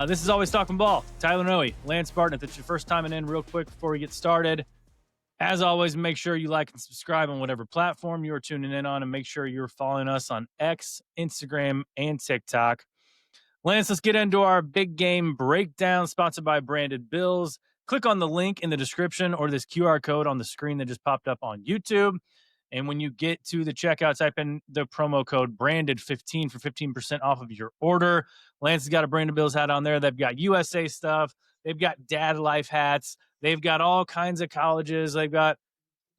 This is Always Talking Ball. Tyler Noe, Lance Barton. If it's your first time in, real quick before we get started, as always, make sure you like and subscribe on whatever platform you're tuning in on, and make sure you're following us on X, Instagram, and TikTok. Lance, let's get into our big game breakdown, sponsored by Branded Bills. Click on the link in the description or this QR code on the screen that just popped up on YouTube. And when you get to the checkout, type in the promo code BRANDED15 for 15% off of your order. Lance has got a Branded Bills hat on there. They've got USA stuff. They've got dad life hats. They've got all kinds of colleges. They've got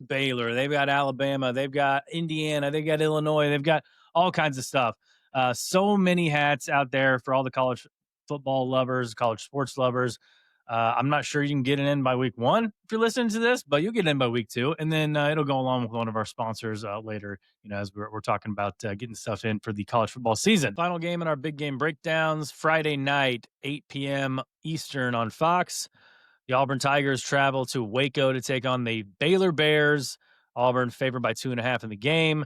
Baylor. They've got Alabama. They've got Indiana. They've got Illinois. They've got all kinds of stuff. So many hats out there for all the college football lovers, college sports lovers. I'm not sure you can get it in by week 1 if you're listening to this, but you'll get in by week 2. And then it'll go along with one of our sponsors later, as we're talking about getting stuff in for the college football season. Final game in our big game breakdowns, Friday night, 8 p.m. Eastern on Fox. The Auburn Tigers travel to Waco to take on the Baylor Bears. Auburn favored by 2.5 in the game.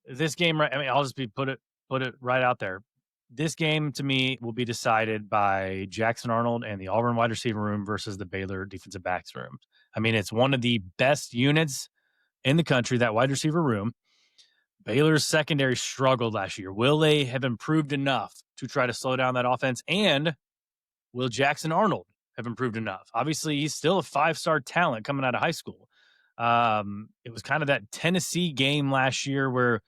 This game, I'll just put it right out there. This game, to me, will be decided by Jackson Arnold and the Auburn wide receiver room versus the Baylor defensive backs room. It's one of the best units in the country, that wide receiver room. Baylor's secondary struggled last year. Will they have improved enough to try to slow down that offense? And will Jackson Arnold have improved enough? Obviously, he's still a 5-star talent coming out of high school. It was kind of that Tennessee game last year where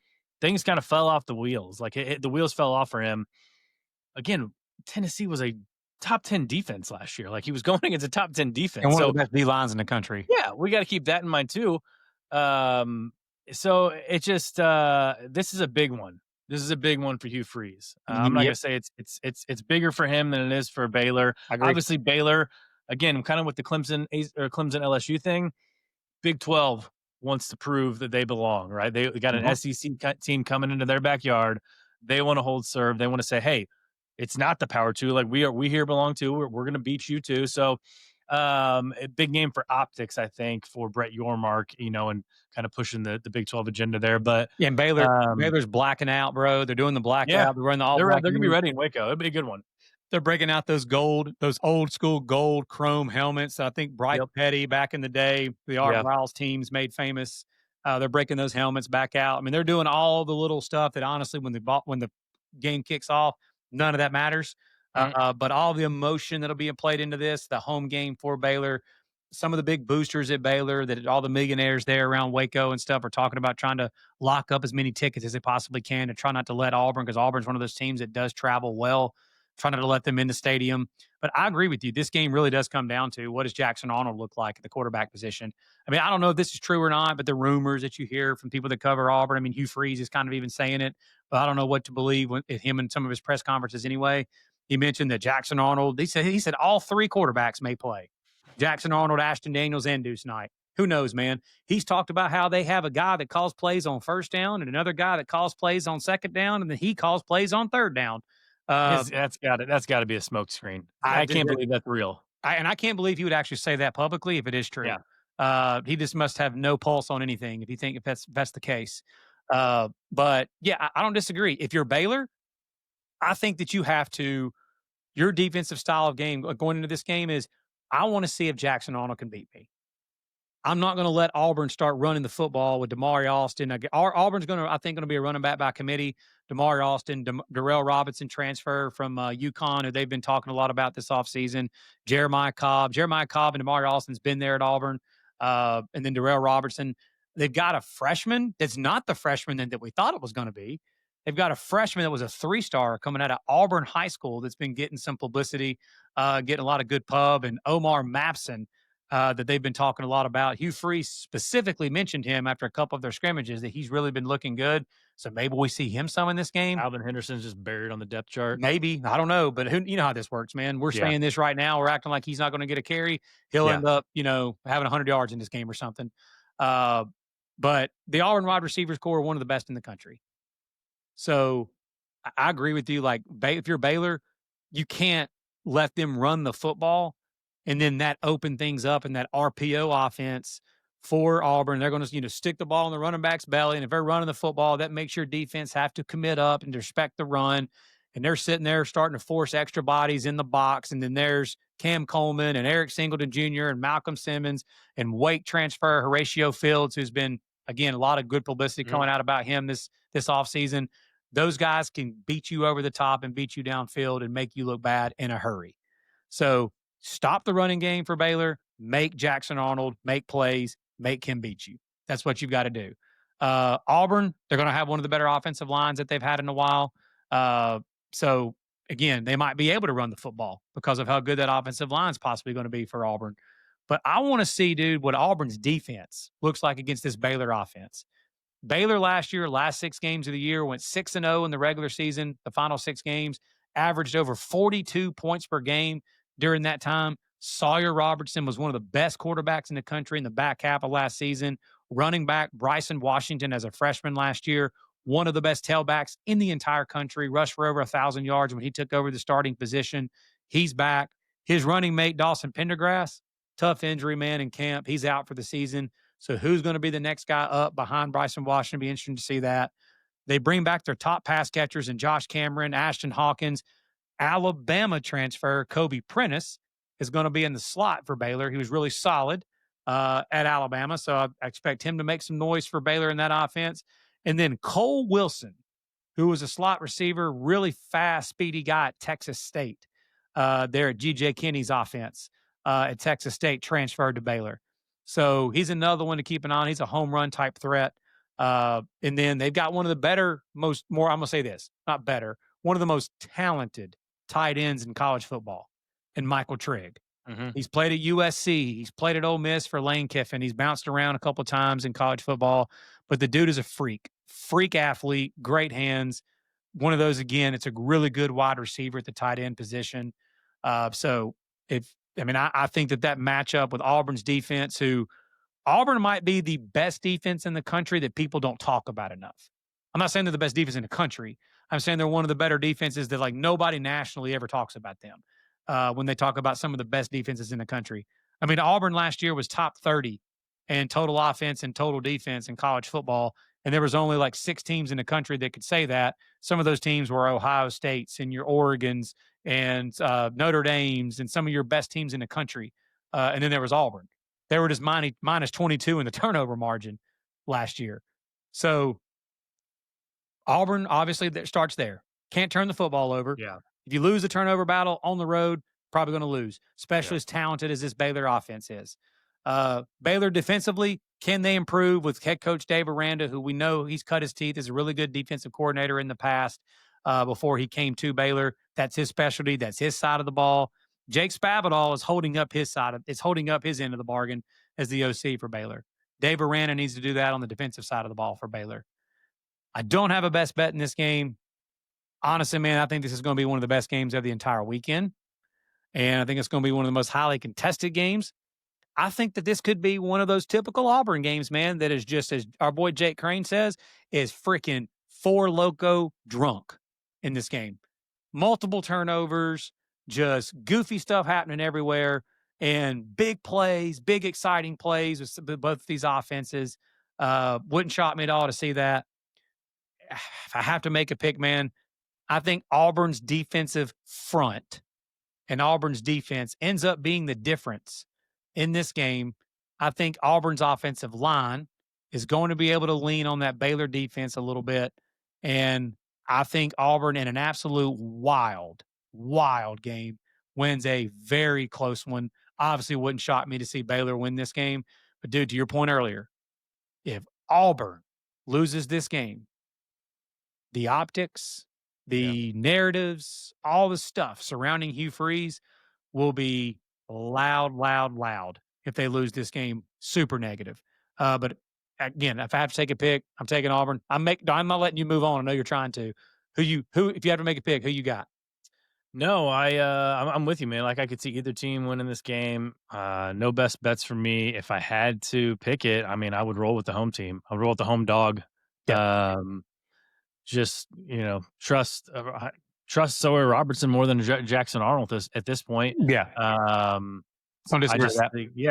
things kind of fell off the wheels. The wheels fell off for him. Again, Tennessee was a top 10 defense last year. He was going against a top 10 defense. And one of the best D-lines in the country. Yeah, we got to keep that in mind too. So it just this is a big one. This is a big one for Hugh Freeze. I'm not going to say it's bigger for him than it is for Baylor. Obviously, Baylor, again, kind of with the Clemson LSU thing, Big 12 wants to prove that they belong, right? They got an SEC team coming into their backyard. They want to hold serve. They want to say, hey, it's not the power two. We here belong too. We're going to beat you too. So a big game for optics, I think, for Brett Yormark, and kind of pushing the Big 12 agenda there. But yeah, and Baylor's blacking out, bro. They're doing the blackout. Yeah, they're running the all. They're going to be ready in Waco. It'll be a good one. They're breaking out those old school gold chrome helmets. I think Bryce Petty back in the day, the Riles teams made famous. They're breaking those helmets back out. They're doing all the little stuff that honestly, when the game kicks off, none of that matters. But all the emotion that'll be played into this, the home game for Baylor, some of the big boosters at Baylor, that all the millionaires there around Waco and stuff are talking about trying to lock up as many tickets as they possibly can to try not to let Auburn, because Auburn's one of those teams that does travel well, trying not to let them in the stadium. But I agree with you. This game really does come down to, what does Jackson Arnold look like at the quarterback position? I don't know if this is true or not, but the rumors that you hear from people that cover Auburn, Hugh Freeze is kind of even saying it, but I don't know what to believe with him in some of his press conferences anyway. He mentioned that Jackson Arnold, he said all 3 quarterbacks may play. Jackson Arnold, Ashton Daniels, and Deuce Knight. Who knows, man? He's talked about how they have a guy that calls plays on first down and another guy that calls plays on second down, and then he calls plays on third down. That's got to be a smoke screen. I can't believe that's real. I can't believe he would actually say that publicly if it is true. Yeah. He just must have no pulse on anything if that's the case. But yeah, I don't disagree. If you're Baylor, I think that you have to, your defensive style of game going into this game is, I want to see if Jackson Arnold can beat me. I'm not going to let Auburn start running the football with Damari Alston. Auburn's going to be a running back by committee. Damari Alston, Darrell Robinson transfer from UConn, who they've been talking a lot about this offseason. Jeremiah Cobb and Damari Alston's been there at Auburn. And then Darrell Robertson. They've got a freshman that's not the freshman that we thought it was going to be. They've got a freshman that was a 3-star coming out of Auburn High School that's been getting some publicity, getting a lot of good pub, and Omar Mapson, that they've been talking a lot about. Hugh Freeze specifically mentioned him after a couple of their scrimmages, that he's really been looking good. So maybe we see him some in this game. Alvin Henderson's just buried on the depth chart. Maybe. I don't know. But you know how this works, man. We're saying this right now. We're acting like he's not going to get a carry. He'll end up, having 100 yards in this game or something. But the Auburn wide receivers core are one of the best in the country. So I agree with you. If you're Baylor, you can't let them run the football, and then that open things up in that RPO offense for Auburn. They're going to, stick the ball in the running back's belly, and if they're running the football, that makes your defense have to commit up and respect the run. and they're sitting there starting to force extra bodies in the box. And then there's Cam Coleman and Eric Singleton Jr. and Malcolm Simmons and Wake transfer Horatio Fields, who's been, again, a lot of good publicity coming out about him this offseason. Those guys can beat you over the top and beat you downfield and make you look bad in a hurry. So stop the running game for Baylor, make Jackson Arnold make plays, make him beat you. That's what you've got to do. Auburn, they're going to have one of the better offensive lines that they've had in a while. So again, they might be able to run the football because of how good that offensive line is possibly going to be for Auburn. But I want to see, dude, what Auburn's defense looks like against this Baylor offense. Baylor last year, last 6 games of the year, went 6-0 in the regular season. The final 6 games averaged over 42 points per game during that time. Sawyer Robertson was one of the best quarterbacks in the country in the back half of last season. Running back Bryson Washington as a freshman last year, one of the best tailbacks in the entire country, rushed for over 1,000 yards when he took over the starting position. He's back. His running mate, Dawson Pendergrass, tough injury, man, in camp. He's out for the season. So who's going to be the next guy up behind Bryson Washington? Be interesting to see that. They bring back their top pass catchers in Josh Cameron, Ashton Hawkins. Alabama transfer Kobe Prentice is going to be in the slot for Baylor. He was really solid at Alabama, so I expect him to make some noise for Baylor in that offense. And then Cole Wilson, who was a slot receiver, really fast, speedy guy at Texas State. There at G.J. Kinney's offense at Texas State, transferred to Baylor. So he's another one to keep an eye on. He's a home run type threat. And then they've got one of the better, I'm going to say this, not better, one of the most talented tight ends in college football, and Michael Trigg. He's played at USC. He's played at Ole Miss for Lane Kiffin. He's bounced around a couple of times in college football, but the dude is a freak athlete, great hands. One of those, again, it's a really good wide receiver at the tight end position. I think that matchup with Auburn's defense, who Auburn might be the best defense in the country that people don't talk about enough. I'm not saying they're the best defense in the country. I'm saying they're one of the better defenses that, like, nobody nationally ever talks about them when they talk about some of the best defenses in the country. I mean, Auburn last year was top 30 in total offense and total defense in college football, and there was only like 6 teams in the country that could say that. Some of those teams were Ohio States and your Oregons and Notre Dame's and some of your best teams in the country. And then there was Auburn. They were just minus 22 in the turnover margin last year. So Auburn, obviously, that starts there. Can't turn the football over. Yeah. If you lose the turnover battle on the road, probably going to lose, especially as talented as this Baylor offense is. Baylor defensively, can they improve with head coach Dave Aranda, who we know he's cut his teeth as a really good defensive coordinator in the past before he came to Baylor. That's his specialty. That's his side of the ball. Jake Spavital is holding up his end of the bargain as the OC for Baylor. Dave Aranda needs to do that on the defensive side of the ball for Baylor. I don't have a best bet in this game. Honestly, man, I think this is going to be one of the best games of the entire weekend. And I think it's going to be one of the most highly contested games. I think that this could be one of those typical Auburn games, man, that is just, as our boy Jake Crane says, is freaking four loco drunk in this game. Multiple turnovers, just goofy stuff happening everywhere, and big plays, big exciting plays with both these offenses. Wouldn't shock me at all to see that. If I have to make a pick, man, I think Auburn's defensive front and Auburn's defense ends up being the difference in this game. I think Auburn's offensive line is going to be able to lean on that Baylor defense a little bit. And I think Auburn, in an absolute wild game, wins a very close one. Obviously, it wouldn't shock me to see Baylor win this game. But, dude, to your point earlier, if Auburn loses this game, the optics, the narratives, all the stuff surrounding Hugh Freeze will be loud if they lose this game. Super negative. But again, if I have to take a pick, I'm taking Auburn. I'm not letting you move on. I know you're trying to. Who if you have to make a pick, who you got? No, I'm with you, man. Like, I could see either team winning this game. No best bets for me. If I had to pick it, I mean, I would roll with the home team. I would roll with the home dog. Yeah. Just, trust Sawyer Robertson more than Jackson Arnold at this point. Yeah. I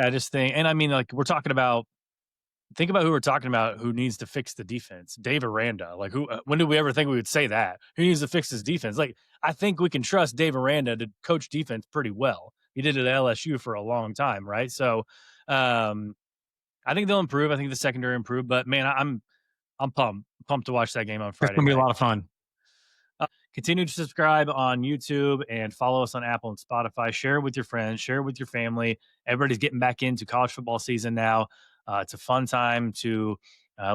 just think, and I mean, like, we're talking about Think about who we're talking about who needs to fix the defense. Dave Aranda. Like, who? When did we ever think we would say that? Who needs to fix his defense? Like, I think we can trust Dave Aranda to coach defense pretty well. He did it at LSU for a long time, right? So, I think they'll improve. I think the secondary improved. But man, I'm pumped to watch that game on It's Friday going to be a night. lot of fun. Continue to subscribe on YouTube and follow us on Apple and Spotify. Share it with your friends, share it with your family. Everybody's getting back into college football season now. It's a fun time to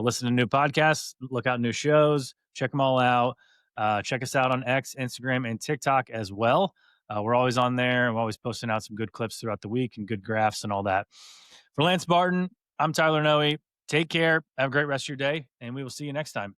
listen to new podcasts, look out new shows, check them all out. Check us out on X, Instagram, and TikTok as well. We're always on there. I'm always posting out some good clips throughout the week and good graphs and all that. For Lance Barton, I'm Tyler Noe. Take care. Have a great rest of your day, and we will see you next time.